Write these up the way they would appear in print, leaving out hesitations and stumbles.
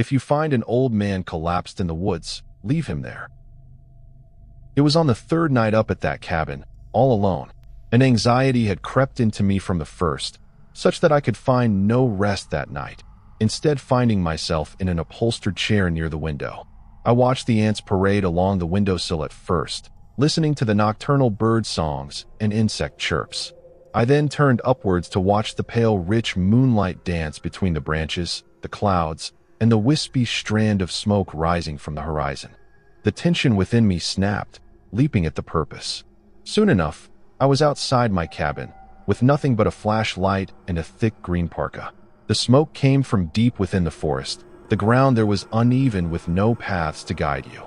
If you find an old man collapsed in the woods, leave him there. It was on the third night up at that cabin, all alone. An anxiety had crept into me from the first, such that I could find no rest that night, instead finding myself in an upholstered chair near the window. I watched the ants parade along the windowsill at first, listening to the nocturnal bird songs and insect chirps. I then turned upwards to watch the pale, rich moonlight dance between the branches, the clouds, and the wispy strand of smoke rising from the horizon. The tension within me snapped, leaping at the purpose. Soon enough, I was outside my cabin, with nothing but a flashlight and a thick green parka. The smoke came from deep within the forest. The ground there was uneven with no paths to guide you.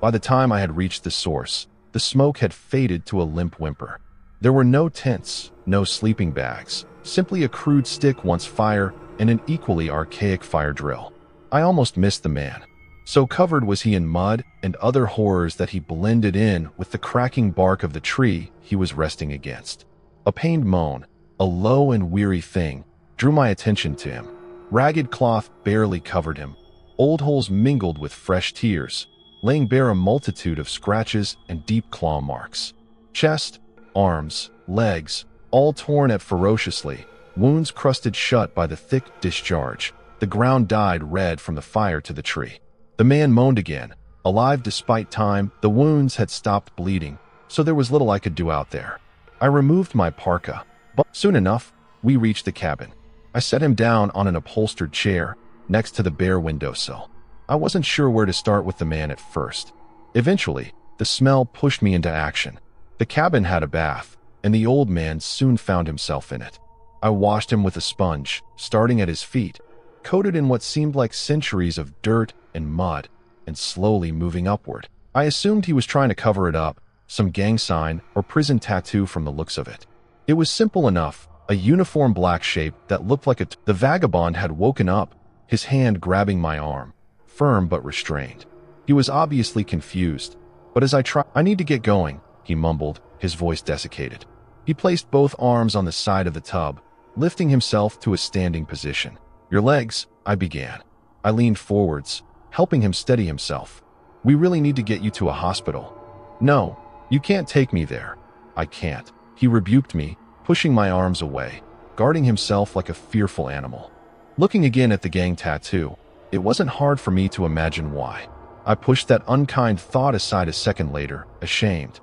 By the time I had reached the source, the smoke had faded to a limp whimper. There were no tents, no sleeping bags, simply a crude stick once fire and an equally archaic fire drill. I almost missed the man. So covered was he in mud and other horrors that he blended in with the cracking bark of the tree he was resting against. A pained moan, a low and weary thing, drew my attention to him. Ragged cloth barely covered him. Old holes mingled with fresh tears, laying bare a multitude of scratches and deep claw marks. Chest, arms, legs, all torn at ferociously, wounds crusted shut by the thick discharge. The ground dyed red from the fire to the tree. The man moaned again. Alive despite time, the wounds had stopped bleeding, so there was little I could do out there. I removed my parka, but soon enough, we reached the cabin. I set him down on an upholstered chair next to the bare windowsill. I wasn't sure where to start with the man at first. Eventually, the smell pushed me into action. The cabin had a bath, and the old man soon found himself in it. I washed him with a sponge, starting at his feet, coated in what seemed like centuries of dirt and mud, and slowly moving upward. I assumed he was trying to cover it up, some gang sign or prison tattoo from the looks of it. It was simple enough, a uniform black shape that looked like the vagabond had woken up, his hand grabbing my arm, firm but restrained. He was obviously confused, but as I need to get going, he mumbled, his voice desiccated. He placed both arms on the side of the tub, lifting himself to a standing position. Your legs, I began. I leaned forwards, helping him steady himself. We really need to get you to a hospital. No, you can't take me there. I can't. He rebuked me, pushing my arms away, guarding himself like a fearful animal. Looking again at the gang tattoo, it wasn't hard for me to imagine why. I pushed that unkind thought aside a second later, ashamed.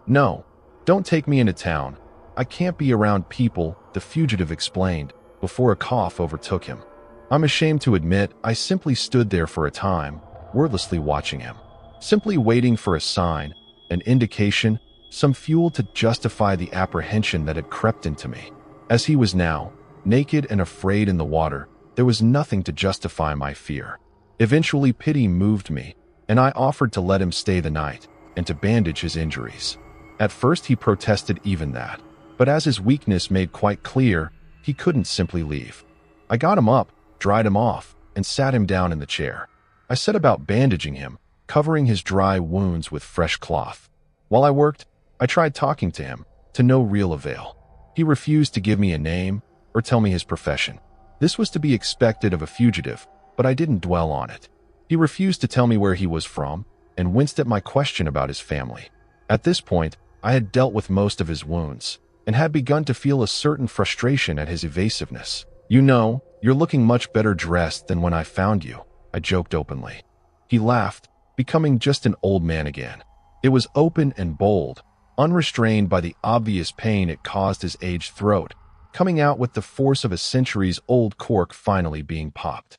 No, don't take me into town. I can't be around people, the fugitive explained, before a cough overtook him. I'm ashamed to admit I simply stood there for a time, wordlessly watching him, simply waiting for a sign, an indication, some fuel to justify the apprehension that had crept into me. As he was now, naked and afraid in the water, there was nothing to justify my fear. Eventually pity moved me, and I offered to let him stay the night and to bandage his injuries. At first he protested even that, but as his weakness made quite clear, he couldn't simply leave. I got him up, dried him off, and sat him down in the chair. I set about bandaging him, covering his dry wounds with fresh cloth. While I worked, I tried talking to him, to no real avail. He refused to give me a name or tell me his profession. This was to be expected of a fugitive, but I didn't dwell on it. He refused to tell me where he was from, and winced at my question about his family. At this point, I had dealt with most of his wounds, and had begun to feel a certain frustration at his evasiveness. You know, you're looking much better dressed than when I found you, I joked openly. He laughed, becoming just an old man again. It was open and bold, unrestrained by the obvious pain it caused his aged throat, coming out with the force of a centuries-old cork finally being popped.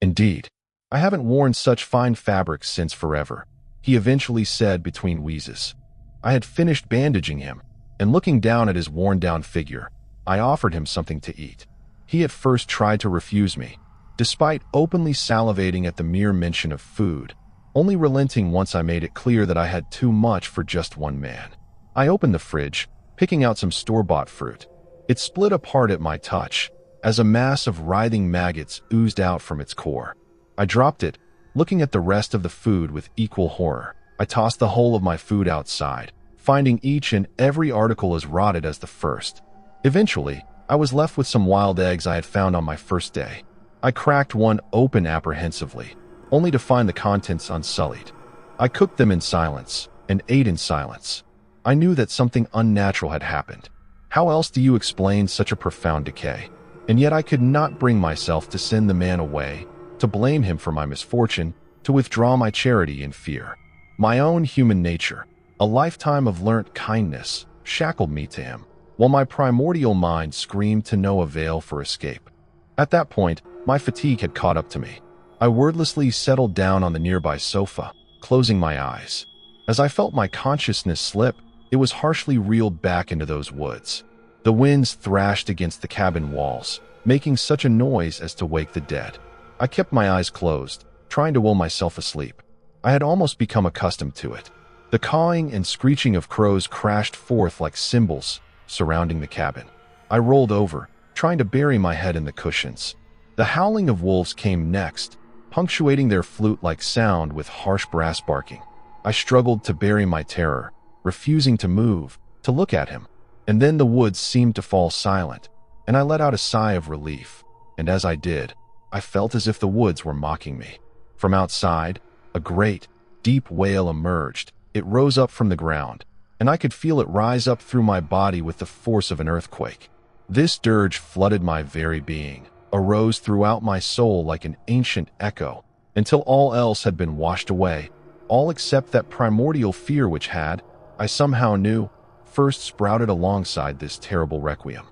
Indeed, I haven't worn such fine fabrics since forever, he eventually said between wheezes. I had finished bandaging him, and looking down at his worn-down figure, I offered him something to eat. He at first tried to refuse me, despite openly salivating at the mere mention of food, only relenting once I made it clear that I had too much for just one man. I opened the fridge, picking out some store-bought fruit. It split apart at my touch, as a mass of writhing maggots oozed out from its core. I dropped it, looking at the rest of the food with equal horror. I tossed the whole of my food outside, finding each and every article as rotted as the first. Eventually, I was left with some wild eggs I had found on my first day. I cracked one open apprehensively, only to find the contents unsullied. I cooked them in silence and ate in silence. I knew that something unnatural had happened. How else do you explain such a profound decay? And yet I could not bring myself to send the man away, to blame him for my misfortune, to withdraw my charity in fear. My own human nature, a lifetime of learnt kindness, shackled me to him, while my primordial mind screamed to no avail for escape. At that point, my fatigue had caught up to me. I wordlessly settled down on the nearby sofa, closing my eyes. As I felt my consciousness slip, it was harshly reeled back into those woods. The winds thrashed against the cabin walls, making such a noise as to wake the dead. I kept my eyes closed, trying to will myself asleep. I had almost become accustomed to it. The cawing and screeching of crows crashed forth like cymbals surrounding the cabin. I rolled over, trying to bury my head in the cushions. The howling of wolves came next, punctuating their flute-like sound with harsh brass barking. I struggled to bury my terror, refusing to move, to look at him. And then the woods seemed to fall silent, and I let out a sigh of relief. And as I did, I felt as if the woods were mocking me. From outside, a great, deep wail emerged. It rose up from the ground, and I could feel it rise up through my body with the force of an earthquake. This dirge flooded my very being, arose throughout my soul like an ancient echo, until all else had been washed away, all except that primordial fear which had, I somehow knew, first sprouted alongside this terrible requiem.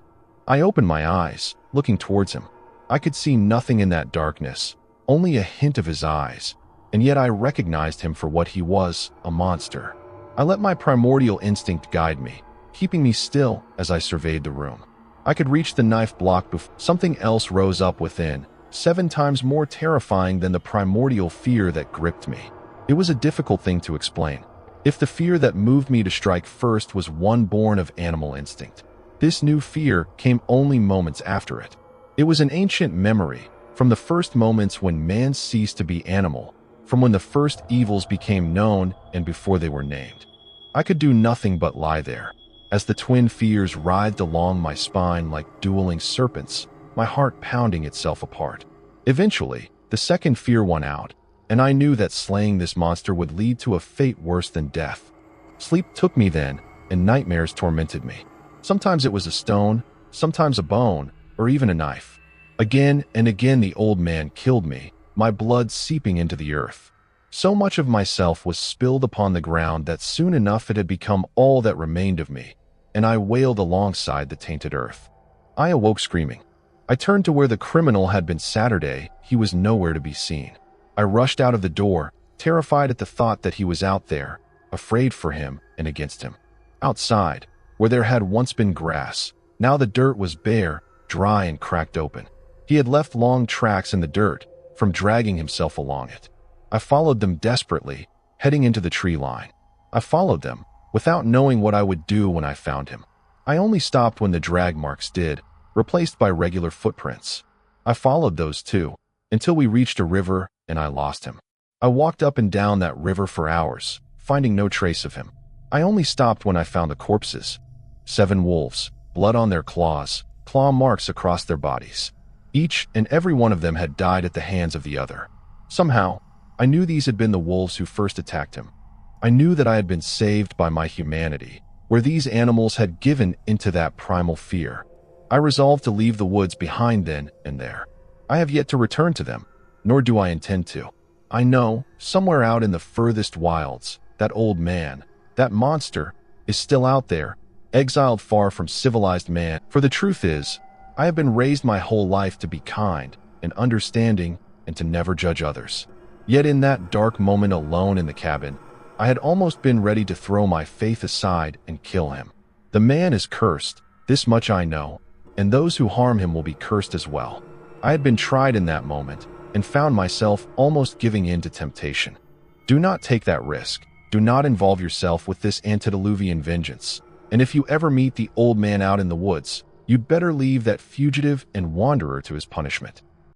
I opened my eyes, looking towards him. I could see nothing in that darkness, only a hint of his eyes, and yet I recognized him for what he was, a monster. I let my primordial instinct guide me, keeping me still as I surveyed the room. I could reach the knife block before something else rose up within, 7 times more terrifying than the primordial fear that gripped me. It was a difficult thing to explain. If the fear that moved me to strike first was one born of animal instinct, this new fear came only moments after it. It was an ancient memory, from the first moments when man ceased to be animal, from when the first evils became known and before they were named. I could do nothing but lie there, as the twin fears writhed along my spine like dueling serpents, my heart pounding itself apart. Eventually, the second fear won out, and I knew that slaying this monster would lead to a fate worse than death. Sleep took me then, and nightmares tormented me. Sometimes it was a stone, sometimes a bone, or even a knife. Again and again the old man killed me, my blood seeping into the earth. So much of myself was spilled upon the ground that soon enough it had become all that remained of me, and I wailed alongside the tainted earth. I awoke screaming. I turned to where the criminal had been Saturday. He was nowhere to be seen. I rushed out of the door, terrified at the thought that he was out there, afraid for him and against him. Outside, where there had once been grass, now the dirt was bare, dry and cracked open. He had left long tracks in the dirt, from dragging himself along it. I followed them desperately, heading into the tree line. I followed them, without knowing what I would do when I found him. I only stopped when the drag marks did, replaced by regular footprints. I followed those too, until we reached a river and I lost him. I walked up and down that river for hours, finding no trace of him. I only stopped when I found the corpses. 7 wolves, blood on their claws, claw marks across their bodies. Each and every one of them had died at the hands of the other. Somehow, I knew these had been the wolves who first attacked him. I knew that I had been saved by my humanity, where these animals had given into that primal fear. I resolved to leave the woods behind then and there. I have yet to return to them, nor do I intend to. I know, somewhere out in the furthest wilds, that old man, that monster, is still out there, exiled far from civilized man. For the truth is, I have been raised my whole life to be kind and understanding and to never judge others. Yet in that dark moment alone in the cabin, I had almost been ready to throw my faith aside and kill him. The man is cursed, this much I know, and those who harm him will be cursed as well. I had been tried in that moment and found myself almost giving in to temptation. Do not take that risk. Do not involve yourself with this antediluvian vengeance. And if you ever meet the old man out in the woods, you'd better leave that fugitive and wanderer to his punishment.